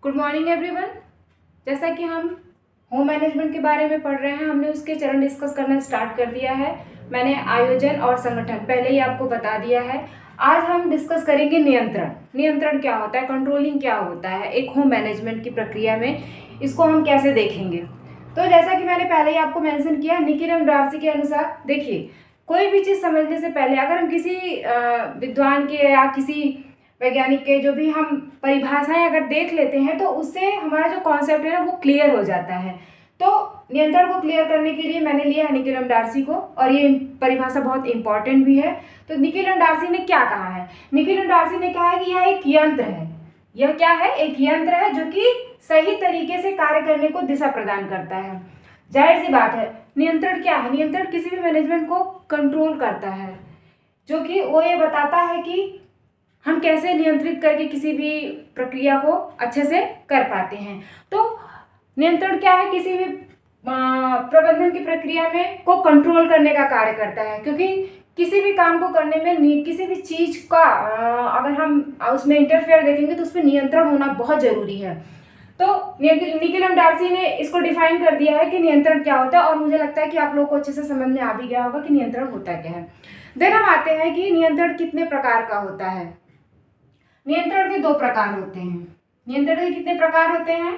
Good morning everyone. जैसा कि हम होम मैनेजमेंट के बारे में पढ़ रहे हैं, हमने उसके चरण डिस्कस करना स्टार्ट कर दिया है। मैंने आयोजन और संगठन पहले ही आपको बता दिया है। आज हम डिस्कस करेंगे नियंत्रण। नियंत्रण क्या होता है, कंट्रोलिंग क्या होता है एक होम मैनेजमेंट की प्रक्रिया में, इसको हम कैसे देखेंगे। तो जैसा कि मैंने पहले ही आपको मेंशन किया, निकी एम डार्सी के अनुसार, देखिए कोई भी चीज़ समझने से पहले अगर हम किसी विद्वान के या किसी वैज्ञानिक के जो भी हम परिभाषाएं अगर देख लेते हैं तो उससे हमारा जो कॉन्सेप्ट है ना वो क्लियर हो जाता है। तो नियंत्रण को क्लियर करने के लिए मैंने लिया है निकी एम डार्सी को, और ये परिभाषा बहुत इंपॉर्टेंट भी है। तो निकी एम डार्सी ने क्या कहा है, निकी एम डार्सी ने कहा है कि यह एक यंत्र है। यह क्या है, एक यंत्र है जो कि सही तरीके से कार्य करने को दिशा प्रदान करता है। जाहिर सी बात है, नियंत्रण क्या है, नियंत्रण किसी भी मैनेजमेंट को कंट्रोल करता है, जो कि वो ये बताता है कि हम कैसे नियंत्रित करके किसी भी प्रक्रिया को अच्छे से कर पाते हैं। तो नियंत्रण क्या है, किसी भी प्रबंधन की प्रक्रिया में को कंट्रोल करने का कार्य करता है, क्योंकि किसी भी काम को करने में किसी भी चीज का अगर हम उसमें इंटरफेयर देखेंगे तो उसमें नियंत्रण होना बहुत जरूरी है। तो निकी एम डार्सी ने इसको डिफाइन कर दिया है कि नियंत्रण क्या होता है, और मुझे लगता है कि आप लोगों को अच्छे से समझ में आ भी गया होगा कि नियंत्रण होता क्या है। देन हम आते हैं कि नियंत्रण कितने प्रकार का होता है। नियंत्रण के दो प्रकार होते हैं। नियंत्रण के कितने प्रकार होते हैं,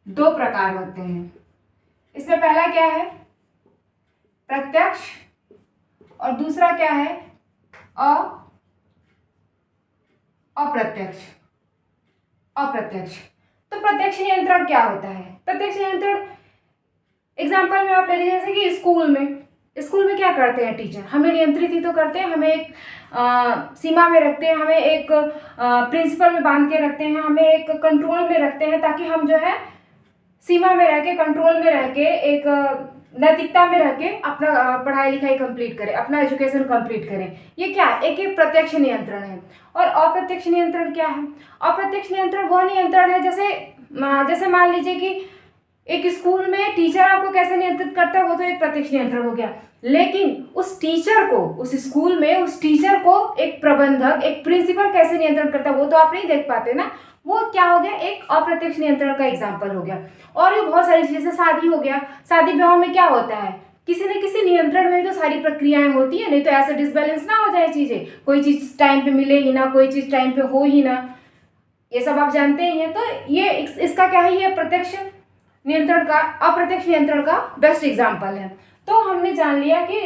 दो प्रकार होते हैं। इसमें पहला क्या है, प्रत्यक्ष, और दूसरा क्या है, अप्रत्यक्ष। अप्रत्यक्ष। तो प्रत्यक्ष नियंत्रण क्या होता है, प्रत्यक्ष नियंत्रण एग्जाम्पल में आप ले लीजिए, जैसे कि स्कूल में क्या करते हैं टीचर, हमें नियंत्रित ही तो करते हैं, हमें एक सीमा में रखते हैं, हमें एक प्रिंसिपल में बांध के रखते हैं, हमें एक कंट्रोल में रखते हैं, ताकि हम जो है सीमा में रह के, कंट्रोल में रह के, एक नैतिकता में रह के अपना पढ़ाई लिखाई कंप्लीट करें, अपना एजुकेशन कंप्लीट करें। ये क्या है, एक प्रत्यक्ष नियंत्रण है। और अप्रत्यक्ष नियंत्रण क्या है, अप्रत्यक्ष नियंत्रण वह नियंत्रण है जैसे मान लीजिए कि एक स्कूल में टीचर आपको कैसे नियंत्रित करता है, वो तो एक प्रत्यक्ष नियंत्रण हो गया। लेकिन उस टीचर को, उस स्कूल में उस टीचर को एक प्रबंधक, एक प्रिंसिपल कैसे नियंत्रण करता है वो तो आप नहीं देख पाते ना, वो क्या हो गया, एक अप्रत्यक्ष नियंत्रण का एग्जाम्पल हो गया। और ये बहुत सारी चीजें, शादी हो गया, शादी विवाह में क्या होता है, किसी न किसी नियंत्रण में तो सारी प्रक्रियाएं होती है, नहीं तो ऐसे डिसबैलेंस ना हो जाए चीजें, कोई चीज टाइम पे मिले ही ना, कोई चीज टाइम पे हो ही ना, ये सब आप जानते ही हैं। तो ये इसका क्या है, ये प्रत्यक्ष नियंत्रण का, अप्रत्यक्ष नियंत्रण का बेस्ट एग्जाम्पल है। तो हमने जान लिया कि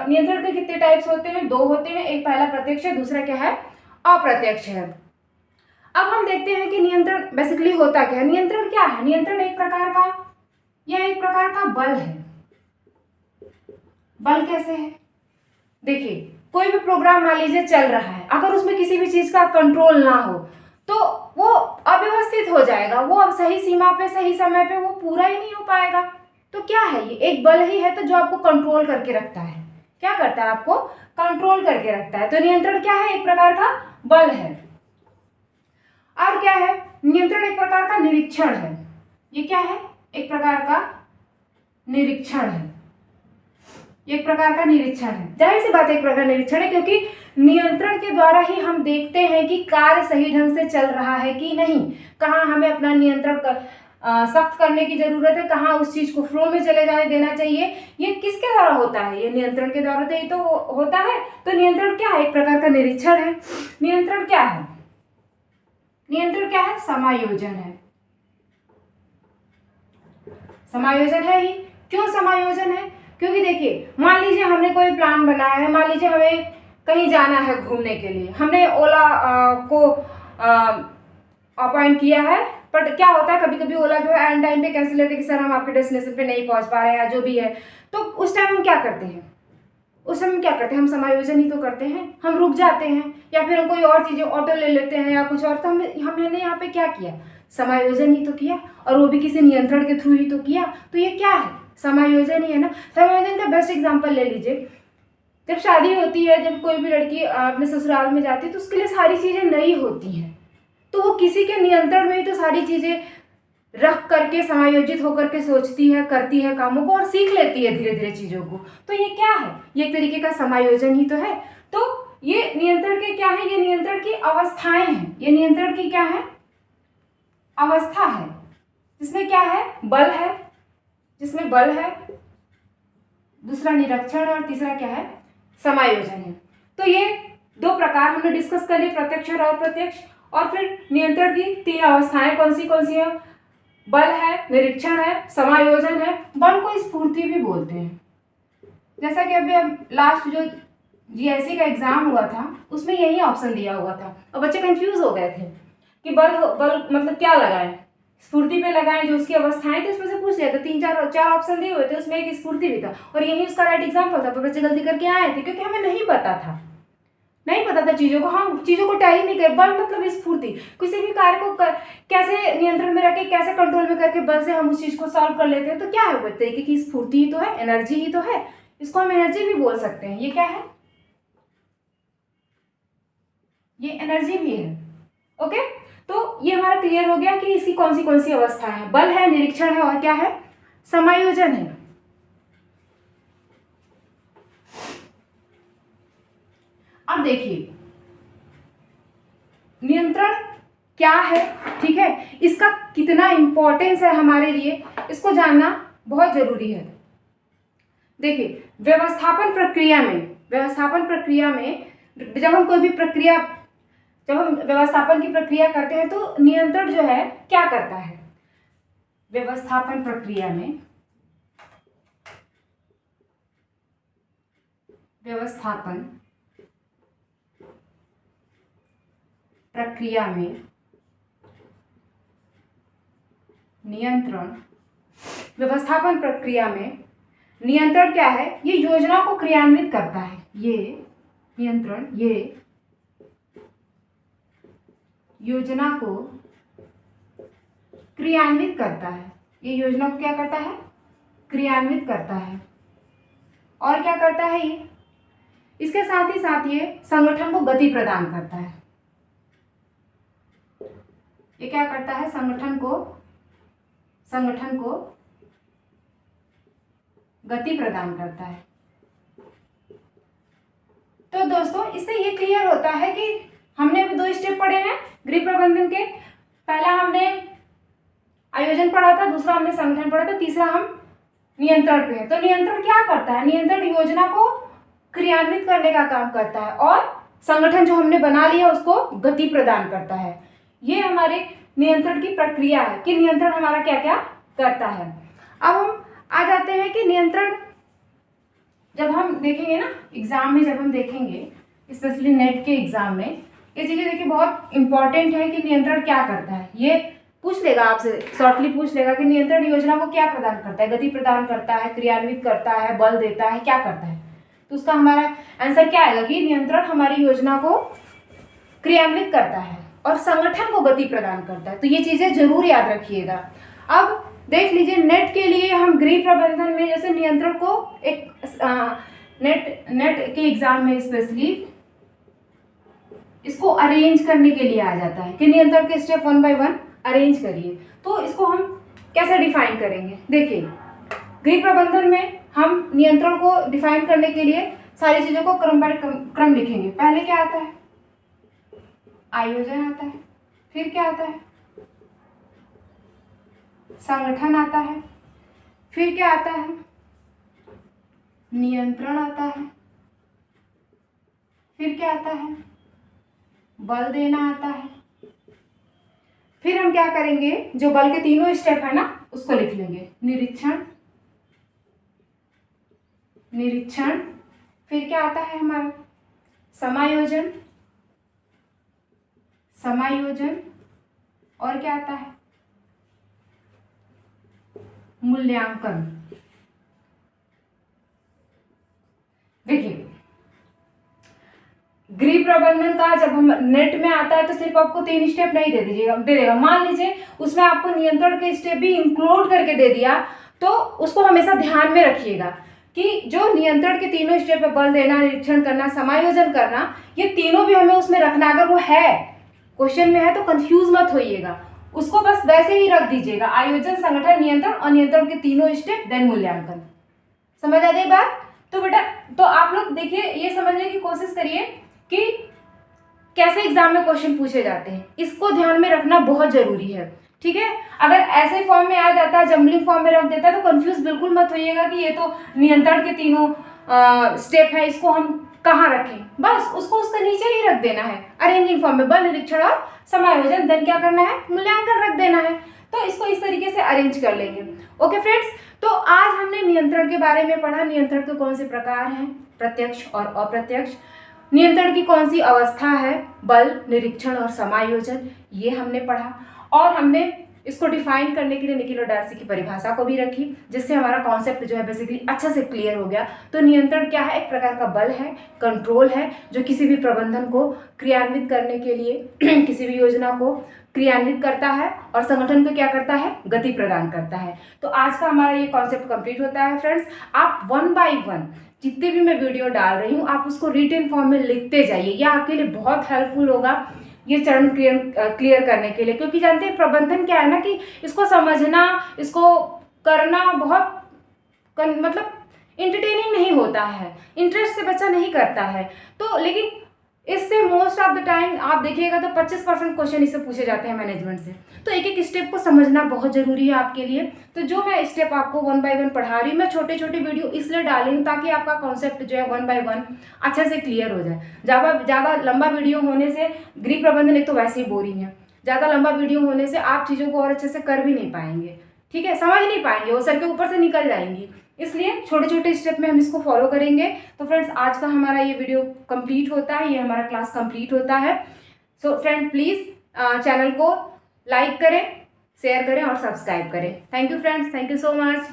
नियंत्रण के कितने टाइप्स होते हैं, दो होते हैं, एक पहला प्रत्यक्ष है, दूसरा क्या है, अप्रत्यक्ष है। अब हम देखते हैं कि नियंत्रण बेसिकली होता क्या है। नियंत्रण क्या है, नियंत्रण एक प्रकार का बल है। बल कैसे है, देखिए कोई भी प्रोग्राम मान लीजिए चल रहा है, अगर उसमें किसी भी चीज का कंट्रोल ना हो तो वो अव्यवस्थित हो जाएगा, वो अब सही सीमा पे, सही समय पे वो पूरा ही नहीं हो पाएगा। तो क्या है, ये एक बल ही है, तो जो आपको कंट्रोल करके रखता है, क्या करता है, आपको कंट्रोल करके रखता है। तो नियंत्रण क्या है, एक प्रकार का बल है। और क्या है, नियंत्रण एक प्रकार का निरीक्षण है। ये क्या है, एक प्रकार का निरीक्षण है, एक प्रकार का निरीक्षण है। जाहिर सी बात है एक प्रकार निरीक्षण है, क्योंकि नियंत्रण के द्वारा ही हम देखते हैं कि कार्य सही ढंग से चल रहा है कि नहीं, कहाँ हमें अपना नियंत्रण सख्त करने की जरूरत है, कहाँ उस चीज को फ्लो में चले जाने देना चाहिए। ये किसके द्वारा होता है, ये नियंत्रण के द्वारा ही तो होता है। तो नियंत्रण क्या है, एक प्रकार का निरीक्षण है। नियंत्रण क्या है, नियंत्रण क्या है, समायोजन है। समायोजन है ही, क्यों समायोजन है, क्योंकि देखिए मान लीजिए हमने कोई प्लान बनाया है, मान लीजिए हमें कहीं जाना है घूमने के लिए, हमने ओला को अपॉइंट किया है, बट क्या होता है कभी कभी ओला जो है एंड टाइम पे कैंसिल लेते कि सर हम आपके डेस्टिनेशन पे नहीं पहुंच पा रहे हैं, जो भी है। तो उस टाइम हम क्या करते हैं, उस समय क्या करते हैं, हम समायोजन ही तो करते हैं, हम रुक जाते हैं, या फिर हम कोई और चीजें ऑटो ले लेते हैं या कुछ और। तो हमने यहाँ पे क्या किया, समायोजन ही तो किया, और वो भी किसी नियंत्रण के थ्रू ही तो किया। तो ये क्या है, समायोजन ही है ना। समायोजन का बेस्ट एग्जांपल ले लीजिए, जब शादी होती है, जब कोई भी लड़की अपने ससुराल में जाती है तो उसके लिए सारी चीजें नई होती हैं, तो वो किसी के नियंत्रण में ही तो सारी चीजें रख करके, समायोजित होकर के सोचती है, करती है कामों को, और सीख लेती है धीरे धीरे चीजों को। तो ये क्या है, ये एक तरीके का समायोजन ही तो है। तो ये नियंत्रण के क्या है, ये नियंत्रण की अवस्थाएं हैं, ये नियंत्रण की क्या है, अवस्था है जिसमें क्या है, बल है, जिसमें बल है, दूसरा निरीक्षण है और तीसरा क्या है, समायोजन है। तो ये दो प्रकार हमने डिस्कस कर लिए, प्रत्यक्ष और अप्रत्यक्ष। और फिर नियंत्रण की तीन अवस्थाएं कौन सी है, बल है, निरीक्षण है, समायोजन है। बल को स्फूर्ति भी बोलते हैं। जैसा कि अभी हम लास्ट जो जीआईसी का एग्जाम हुआ था उसमें यही ऑप्शन दिया हुआ था और बच्चे कंफ्यूज हो गए थे कि बल मतलब क्या लगाएं, स्फूर्ति पे लगाएं जो उसकी अवस्थाएं थी उसमें से पूछ लिया था। चार ऑप्शन दिए हुए थे, उसमें एक स्फूर्ति भी था और यही उसका राइट एग्जाम्पल था। पर बच्चे गलती करके आए थे क्योंकि हमें नहीं पता था चीज़ों को, हम चीज़ों को टैली नहीं कर। बल मतलब स्फूर्ति, किसी भी कार्य को कैसे नियंत्रण में रखे, कैसे कंट्रोल में करके बल से हम उस चीज़ को सॉल्व कर लेते हैं। तो क्या है, वो तरीके की स्फूर्ति ही तो है, एनर्जी ही तो है। इसको हम एनर्जी भी बोल सकते हैं। ये क्या है, ये एनर्जी भी है। ओके, तो ये हमारा क्लियर हो गया कि इसकी कौन सी अवस्था है, बल है, निरीक्षण है और क्या है, समायोजन है। अब देखिए नियंत्रण क्या है, ठीक है, इसका कितना इंपॉर्टेंस है हमारे लिए, इसको जानना बहुत जरूरी है। देखिए व्यवस्थापन प्रक्रिया में जब हम कोई भी प्रक्रिया, जब हम व्यवस्थापन की प्रक्रिया करते हैं तो नियंत्रण जो है क्या करता है, व्यवस्थापन प्रक्रिया में नियंत्रण क्या है, ये योजना को क्रियान्वित करता है। ये योजना को क्रियान्वित करता है। ये योजना को क्या करता है, क्रियान्वित करता है। और क्या करता है ये, इसके साथ ही साथ ये संगठन को गति प्रदान करता है। ये क्या करता है, संगठन को गति प्रदान करता है। तो दोस्तों इससे ये क्लियर होता है कि हमने अभी 2 स्टेप पढ़े हैं गृह प्रबंधन के। पहला हमने आयोजन पढ़ा था, दूसरा हमने संगठन पढ़ा था, तीसरा हम नियंत्रण पे है। तो नियंत्रण क्या करता है, नियंत्रण योजना को क्रियान्वित करने का काम करता है और संगठन जो हमने बना लिया उसको गति प्रदान करता है। ये हमारे नियंत्रण की प्रक्रिया है कि नियंत्रण हमारा क्या क्या करता है। अब हम आ जाते हैं कि नियंत्रण जब हम देखेंगे ना एग्जाम में, जब हम देखेंगे स्पेशली नेट के एग्जाम में, ये चीज़ें देखिए बहुत इंपॉर्टेंट है कि नियंत्रण क्या करता है। ये पूछ लेगा आपसे, शॉर्टली पूछ लेगा कि नियंत्रण योजना को क्या प्रदान करता है, गति प्रदान करता है, क्रियान्वित करता है, बल देता है, क्या करता है। तो उसका हमारा आंसर क्या आएगा कि नियंत्रण हमारी योजना को क्रियान्वित करता है और संगठन को गति प्रदान करता है। तो ये चीज़ें जरूर याद रखिएगा। अब देख लीजिए नेट के लिए हम गृह प्रबंधन में जैसे नियंत्रण को एक नेट के एग्जाम में स्पेशली इसको अरेंज करने के लिए आ जाता है कि नियंत्रण के स्टेप 1 बाय 1 अरेंज करिए। तो इसको हम कैसे डिफाइन करेंगे, देखिए गृह प्रबंधन में हम नियंत्रण को डिफाइन करने के लिए सारी चीज़ों को क्रम लिखेंगे। पहले क्या आता है, आयोजन आता है, फिर क्या आता है, संगठन आता है, फिर क्या आता है, नियंत्रण आता है, फिर क्या आता है, बल देना आता है। फिर हम क्या करेंगे, जो बल के तीनों स्टेप है ना उसको लिख लेंगे, निरीक्षण, फिर क्या आता है हमारा समायोजन और क्या आता है, मूल्यांकन। देखिए गृह प्रबंधन का जब हम नेट में आता है तो सिर्फ आपको 3 स्टेप नहीं दे देगा। मान लीजिए उसमें आपको नियंत्रण के स्टेप भी इंक्लूड करके दे दिया तो उसको हमेशा ध्यान में रखिएगा कि जो नियंत्रण के तीनों स्टेप है, बल देना, निरीक्षण करना, समायोजन करना, ये तीनों भी हमें उसमें रखना। अगर वो है क्वेश्चन में है तो कंफ्यूज मत होइएगा, उसको बस वैसे ही रख दीजिएगा, आयोजन, संगठन, नियंत्रण और नियंत्रण के तीनों स्टेप देन मूल्यांकन। समझ आ गई बात। तो बेटा तो आप लोग देखिए ये समझने की कोशिश करिए कि कैसे एग्जाम में क्वेश्चन पूछे जाते हैं, इसको ध्यान में रखना बहुत जरूरी है। ठीक है। अगर ऐसे फॉर्म में आ जाता है, जम्बलिंग फॉर्म में रख देता है, तो कंफ्यूज बिल्कुल मत होइएगा कि ये तो नियंत्रण के तीनों स्टेप है, इसको हम कहाँ रखें। बस उसको उसके नीचे ही रख देना है। अरेंजिंग फॉर्म में बल, निरीक्षण और समायोजन, देन क्या करना है, मूल्यांकन रख देना है। तो इसको इस तरीके से अरेंज कर लेंगे। ओके फ्रेंड्स, तो आज हमने नियंत्रण के बारे में पढ़ा। नियंत्रण के कौन से प्रकार हैं, प्रत्यक्ष और अप्रत्यक्ष। नियंत्रण की कौन सी अवस्था है, बल, निरीक्षण और समायोजन, ये हमने पढ़ा। और हमने इसको डिफाइन करने के लिए निकिल और डार्सी की परिभाषा को भी रखी, जिससे हमारा कॉन्सेप्ट जो है बेसिकली अच्छा से क्लियर हो गया। तो नियंत्रण क्या है, एक प्रकार का बल है, कंट्रोल है, जो किसी भी प्रबंधन को क्रियान्वित करने के लिए किसी भी योजना को क्रियान्वित करता है और संगठन को क्या करता है, गति प्रदान करता है। तो आज का हमारा ये कॉन्सेप्ट कंप्लीट होता है फ्रेंड्स। आप 1 बाय 1 जितने भी मैं वीडियो डाल रही हूँ, आप उसको रिटन फॉर्म में लिखते जाइए। यह आपके लिए बहुत हेल्पफुल होगा ये चरण क्लियर करने के लिए, क्योंकि जानते हैं प्रबंधन क्या है ना, कि इसको समझना, इसको करना बहुत मतलब इंटरटेनिंग नहीं होता है, इंटरेस्ट से बच्चा नहीं करता है। तो लेकिन इससे मोस्ट ऑफ द टाइम आप देखिएगा तो 25% क्वेश्चन इससे पूछे जाते हैं मैनेजमेंट से। तो एक एक स्टेप को समझना बहुत जरूरी है आपके लिए। तो जो मैं स्टेप आपको 1 बाय 1 पढ़ा रही हूँ, मैं छोटे छोटे वीडियो इसलिए डाली हूँ ताकि आपका कॉन्सेप्ट जो है 1 बाय 1 अच्छे से क्लियर हो जाए। ज़्यादा लंबा वीडियो होने से गृह प्रबंधन एक तो वैसे ही बोरिंग है, ज़्यादा लंबा वीडियो होने से आप चीज़ों को और अच्छे से कर भी नहीं पाएंगे, ठीक है, समझ नहीं पाएंगे, वो सर के ऊपर से निकल जाएंगी। इसलिए छोटे छोटे स्टेप में हम इसको फॉलो करेंगे। तो फ्रेंड्स, आज का हमारा ये वीडियो कंप्लीट होता है, ये हमारा क्लास कंप्लीट होता है। सो फ्रेंड, प्लीज़ चैनल को लाइक करें, शेयर करें और सब्सक्राइब करें। Thank you friends, thank you so much.